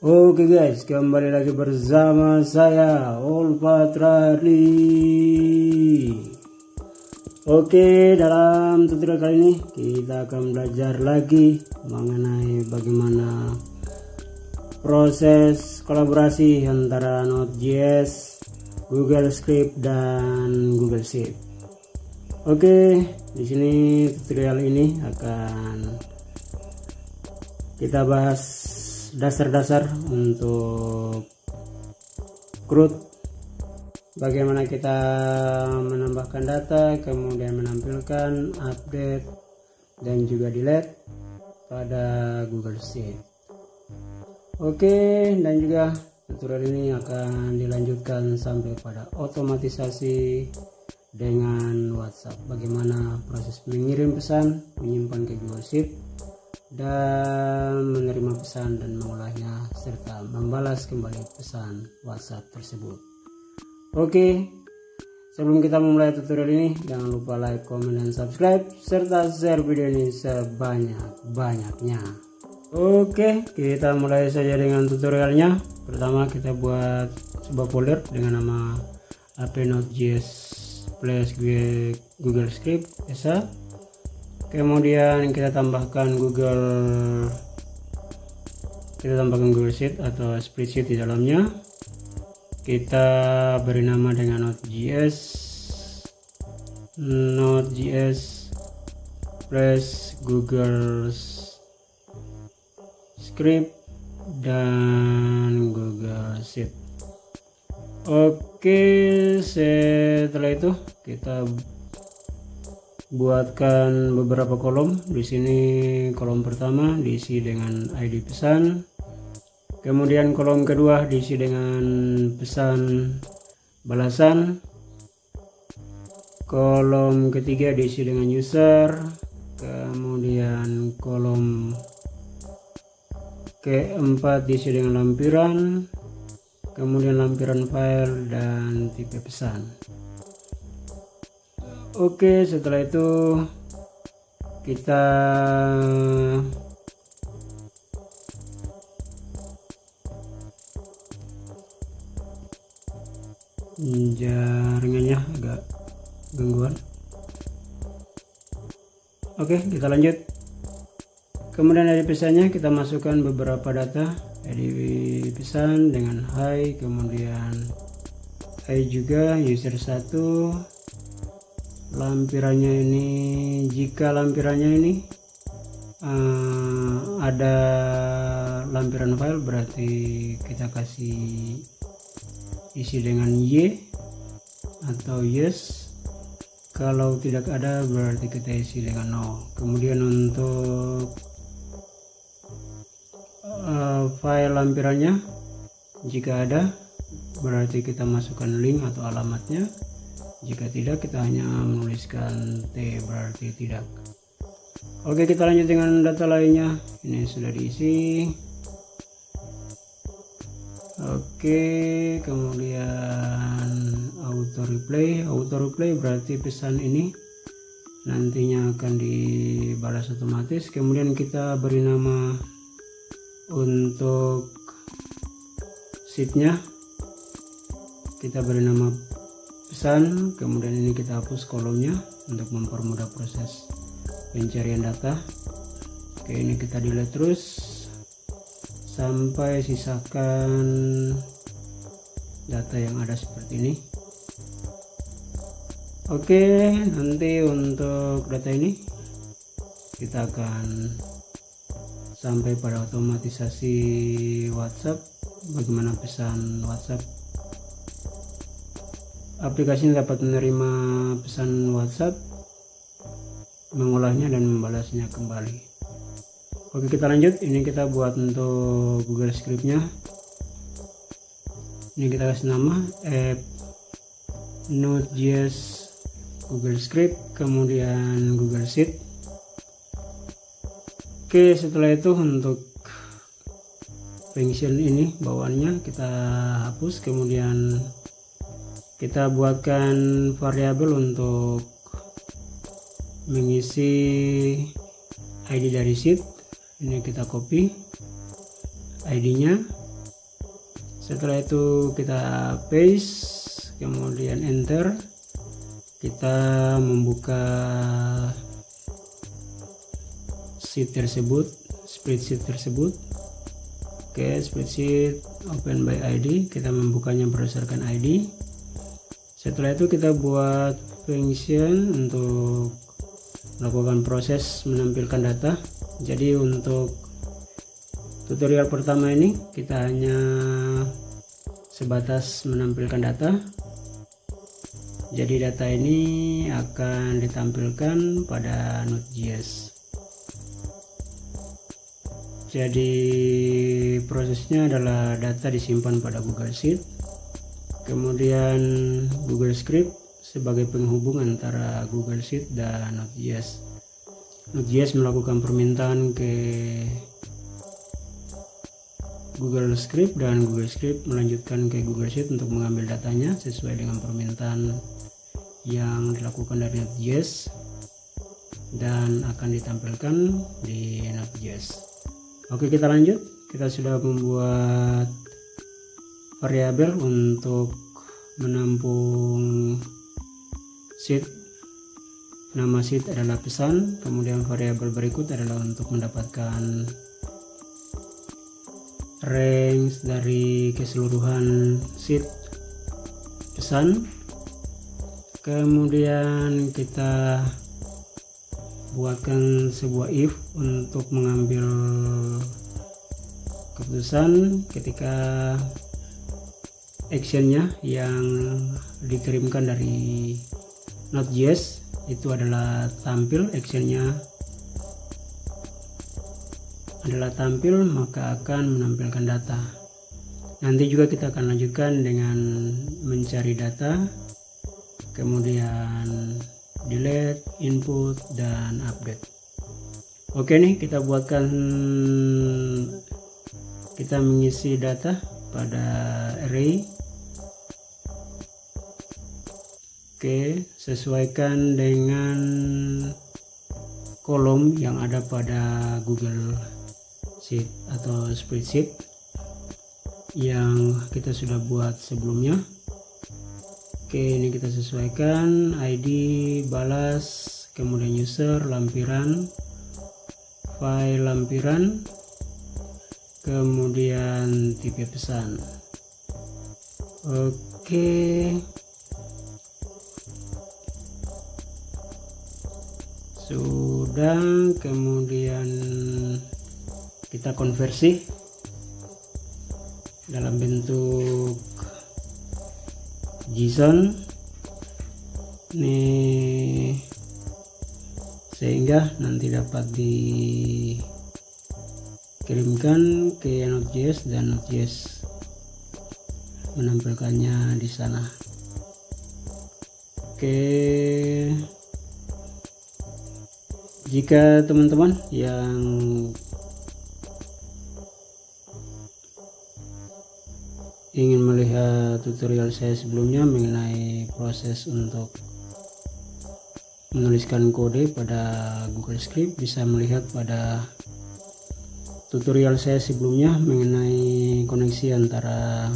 Oke guys, kembali lagi bersama saya Olpatrali. Oke, dalam tutorial kali ini kita akan belajar lagi mengenai bagaimana proses kolaborasi antara Node.js, Google Script dan Google Sheet. Oke, di sini tutorial ini akan kita bahas dasar-dasar untuk CRUD, bagaimana kita menambahkan data, kemudian menampilkan, update, dan juga delete pada Google Sheet. Oke, dan juga tutorial ini akan dilanjutkan sampai pada otomatisasi dengan WhatsApp, bagaimana proses mengirim pesan, menyimpan ke Google Sheet, dan menerima pesan dan mengolahnya serta membalas kembali pesan WhatsApp tersebut. Oke, sebelum kita memulai tutorial ini, jangan lupa like, comment, dan subscribe serta share video ini sebanyak-banyaknya. Oke, kita mulai saja dengan tutorialnya. Pertama kita buat sebuah folder dengan nama app.node.js plus Google Script bisa. Kemudian kita tambahkan Google Sheet atau spreadsheet di dalamnya. Kita beri nama dengan Node.js plus Google Script dan Google Sheet. Oke, setelah itu kita buatkan beberapa kolom. Di sini kolom pertama diisi dengan ID pesan, kemudian kolom kedua diisi dengan pesan balasan, kolom ketiga diisi dengan user, kemudian kolom keempat diisi dengan lampiran, kemudian lampiran file dan tipe pesan. Oke, setelah itu kita jaringannya agak gangguan. Oke, kita lanjut. Kemudian dari pesannya kita masukkan beberapa data. ID pesan dengan hi, kemudian hi juga user 1. Lampirannya ini, jika lampirannya ini ada lampiran file, berarti kita kasih isi dengan y atau yes. Kalau tidak ada berarti kita isi dengan no. Kemudian untuk file lampirannya, jika ada berarti kita masukkan link atau alamatnya. Jika tidak, kita hanya menuliskan T, berarti tidak. Oke, kita lanjut dengan data lainnya. Ini sudah diisi. Oke, kemudian auto replay berarti pesan ini nantinya akan dibalas otomatis. Kemudian kita beri nama untuk sheetnya, kita beri nama pesan, kemudian ini kita hapus kolomnya untuk mempermudah proses pencarian data. Oke, ini kita delete terus sampai sisakan data yang ada seperti ini. Oke, nanti untuk data ini kita akan sampai pada otomatisasi WhatsApp, bagaimana pesan WhatsApp. Aplikasi ini dapat menerima pesan WhatsApp, mengolahnya dan membalasnya kembali. Oke, kita lanjut. Ini kita buat untuk Google Script-nya. Ini kita kasih nama app Node.js Google Script, kemudian Google Sheet. Oke, setelah itu untuk function ini bawaannya kita hapus, kemudian kita buatkan variabel untuk mengisi ID dari sheet. Ini kita copy ID-nya, Setelah itu kita paste, kemudian enter. Kita membuka sheet tersebut, spreadsheet tersebut. Oke, spreadsheet open by ID, kita membukanya berdasarkan ID. Setelah itu kita buat function untuk melakukan proses menampilkan data. Jadi untuk tutorial pertama ini kita hanya sebatas menampilkan data. Jadi data ini akan ditampilkan pada Node.js. Jadi prosesnya adalah data disimpan pada Google Sheet, kemudian Google Script sebagai penghubung antara Google Sheet dan Node.js. Node.js melakukan permintaan ke Google Script dan Google Script melanjutkan ke Google Sheet untuk mengambil datanya sesuai dengan permintaan yang dilakukan dari Node.js dan akan ditampilkan di Node.js. Oke, kita lanjut. Kita sudah membuat variabel untuk menampung sheet. Nama sheet adalah pesan, kemudian variabel berikut adalah untuk mendapatkan range dari keseluruhan sheet pesan. Kemudian kita buatkan sebuah if untuk mengambil keputusan ketika actionnya yang dikirimkan dari Node.js itu adalah tampil, actionnya adalah tampil, maka akan menampilkan data. Nanti juga kita akan lanjutkan dengan mencari data, kemudian delete, input, dan update. Oke nih, kita buatkan, kita mengisi data pada array. Oke, sesuaikan dengan kolom yang ada pada Google Sheet atau spreadsheet yang kita sudah buat sebelumnya. Oke, ini kita sesuaikan ID, balas, kemudian user, lampiran, file lampiran, kemudian tipe pesan. Oke, sudah. Kemudian kita konversi dalam bentuk JSON nih, sehingga nanti dapat dikirimkan ke Node.js dan Node.js menampilkannya di sana. Oke, jika teman-teman yang ingin melihat tutorial saya sebelumnya mengenai proses untuk menuliskan kode pada Google Script, bisa melihat pada tutorial saya sebelumnya mengenai koneksi antara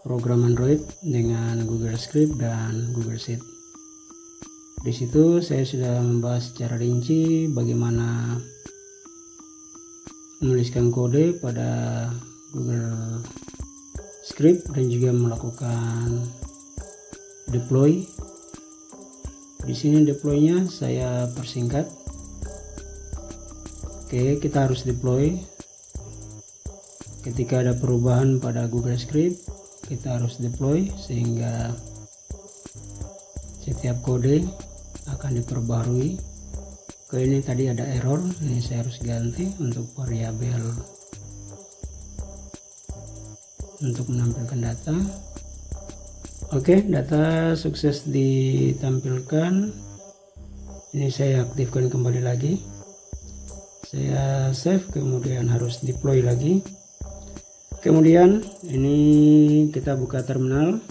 program Android dengan Google Script dan Google Sheet. Di situ saya sudah membahas secara rinci bagaimana menuliskan kode pada Google Script dan juga melakukan deploy. Di sini deploynya saya persingkat. Oke, kita harus deploy. Ketika ada perubahan pada Google Script, kita harus deploy sehingga setiap kode akan diperbarui. Oke, ini tadi ada error, ini saya harus ganti untuk variabel untuk menampilkan data. Oke, data sukses ditampilkan. Ini saya aktifkan kembali lagi, saya save, kemudian harus deploy lagi. Kemudian ini kita buka terminal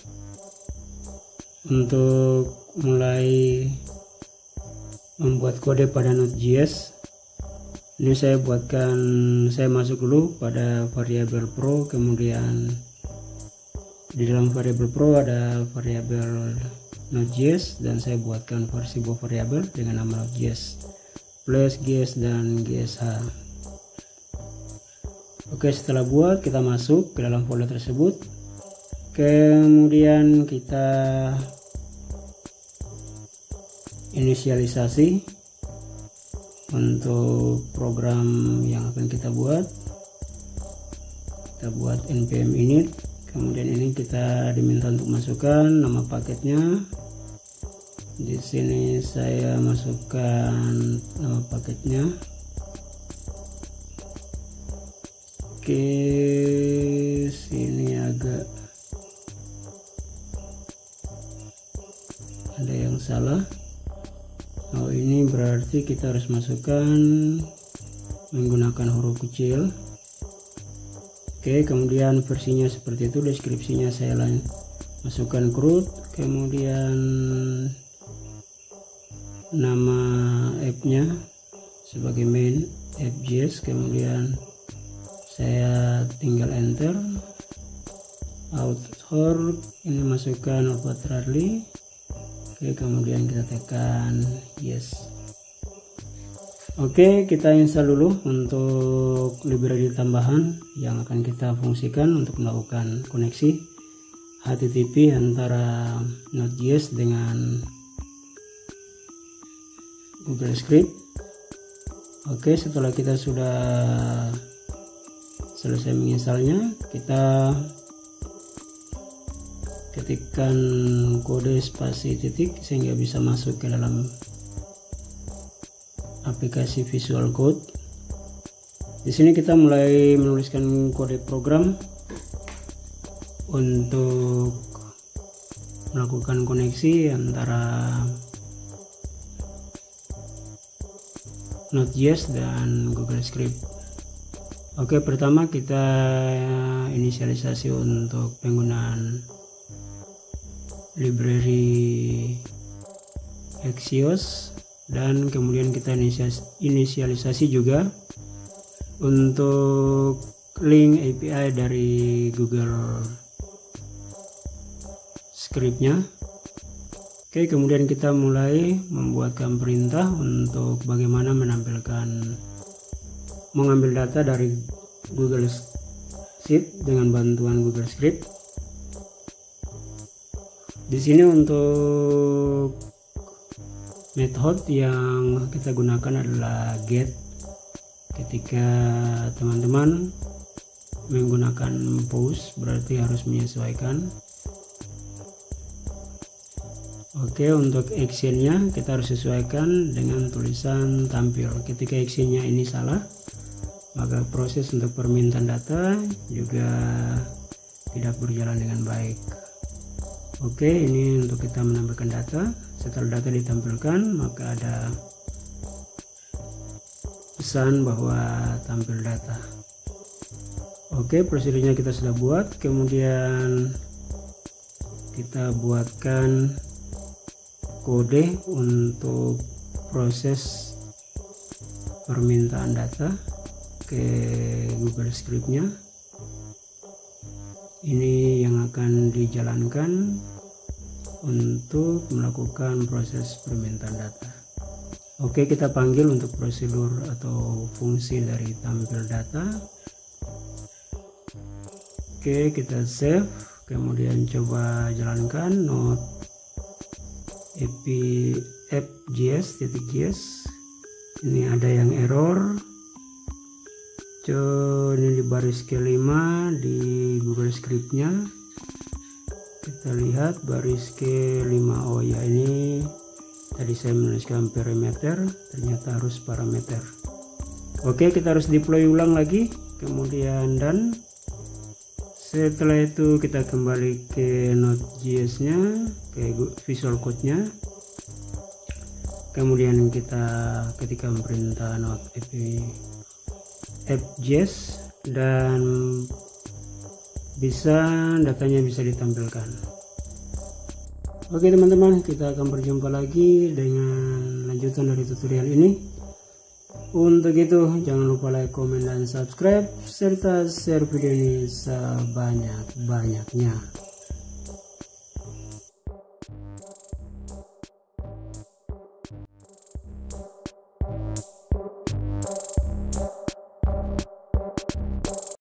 untuk mulai membuat kode pada Node.js. Ini saya masuk dulu pada variabel pro, kemudian di dalam variabel pro ada variabel Node.js dan saya buatkan sebuah variabel dengan nama Node.js plus gs dan gsh. Oke, setelah buat kita masuk ke dalam folder tersebut, kemudian kita inisialisasi untuk program yang akan kita buat. Kita buat npm init, kemudian ini kita diminta untuk masukkan nama paketnya. Di sini saya masukkan nama paketnya. Oke, sini agak ada yang salah. Oh, ini berarti kita harus masukkan menggunakan huruf kecil. Oke, kemudian versinya seperti itu, deskripsinya saya masukkan root, kemudian nama app-nya sebagai main app.js, kemudian saya tinggal enter. Author ini masukkan arbitrarily. Oke, kemudian kita tekan yes. Oke, kita install dulu untuk library tambahan yang akan kita fungsikan untuk melakukan koneksi HTTP antara Node.js dengan Google Script. Oke, setelah kita sudah selesai menginstalnya, kita ketikkan kode spasi titik sehingga bisa masuk ke dalam aplikasi Visual Code. Di sini kita mulai menuliskan kode program untuk melakukan koneksi antara Node.js dan Google Script. Oke, pertama kita inisialisasi untuk penggunaan library Axios, dan kemudian kita inisialisasi juga untuk link API dari Google Script-nya. Oke, kemudian kita mulai membuatkan perintah untuk bagaimana mengambil data dari Google Sheet dengan bantuan Google Script. Di sini untuk metode yang kita gunakan adalah get. Ketika teman-teman menggunakan post berarti harus menyesuaikan. Oke, untuk actionnya kita harus sesuaikan dengan tulisan tampil. Ketika actionnya ini salah, maka proses untuk permintaan data juga tidak berjalan dengan baik. Oke, ini untuk kita menampilkan data. Setelah data ditampilkan, maka ada pesan bahwa tampil data. Oke, prosedurnya kita sudah buat. Kemudian kita buatkan kode untuk proses permintaan data ke Google Script-nya. Ini yang akan dijalankan untuk melakukan proses permintaan data. Oke, kita panggil untuk prosedur atau fungsi dari tampil data. Oke, kita save, kemudian coba jalankan node app.js. Ini ada yang error. Ini di baris ke-5 di Google Script-nya. Kita lihat baris ke-5. Oh ya, ini tadi saya menuliskan parameter, ternyata harus parameter. Oke, kita harus deploy ulang lagi. Kemudian dan setelah itu kita kembali ke Node.js-nya, ke Visual Code-nya. Kemudian kita ketikkan perintah node app.js dan datanya bisa ditampilkan. Oke teman-teman, kita akan berjumpa lagi dengan lanjutan dari tutorial ini. Untuk itu jangan lupa like, komen, dan subscribe serta share video ini sebanyak-banyaknya.